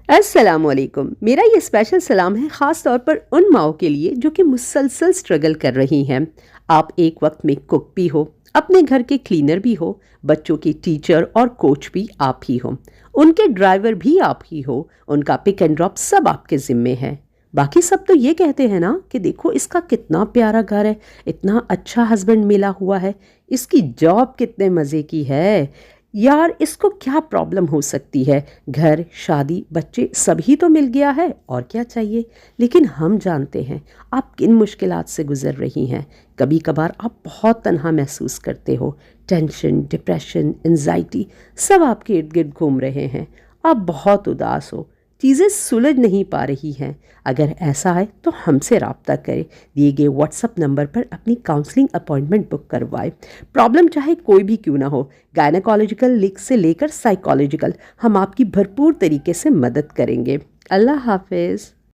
अस्सलाम वालेकुम। मेरा ये स्पेशल सलाम है ख़ास तौर पर उन माओं के लिए जो कि मुसलसल स्ट्रगल कर रही हैं। आप एक वक्त में कुक भी हो, अपने घर के क्लीनर भी हो, बच्चों के टीचर और कोच भी आप ही हो, उनके ड्राइवर भी आप ही हो, उनका पिक एंड ड्रॉप सब आपके ज़िम्मे है। बाकी सब तो ये कहते हैं ना कि देखो इसका कितना प्यारा घर है, इतना अच्छा हस्बैंड मिला हुआ है, इसकी जॉब कितने मज़े की है, यार इसको क्या प्रॉब्लम हो सकती है, घर शादी बच्चे सभी तो मिल गया है और क्या चाहिए। लेकिन हम जानते हैं आप किन मुश्किलात से गुजर रही हैं। कभी कभार आप बहुत तन्हा महसूस करते हो, टेंशन डिप्रेशन एंजाइटी सब आपके इर्द गिर्द घूम रहे हैं, आप बहुत उदास हो, चीज़ें सुलझ नहीं पा रही हैं। अगर ऐसा है तो हमसे रब्ता करें, दिए गए व्हाट्सएप नंबर पर अपनी काउंसलिंग अपॉइंटमेंट बुक करवाएं। प्रॉब्लम चाहे कोई भी क्यों ना हो, गायनेकोलॉजिकल लीक से लेकर साइकोलॉजिकल, हम आपकी भरपूर तरीके से मदद करेंगे। अल्लाह हाफिज़।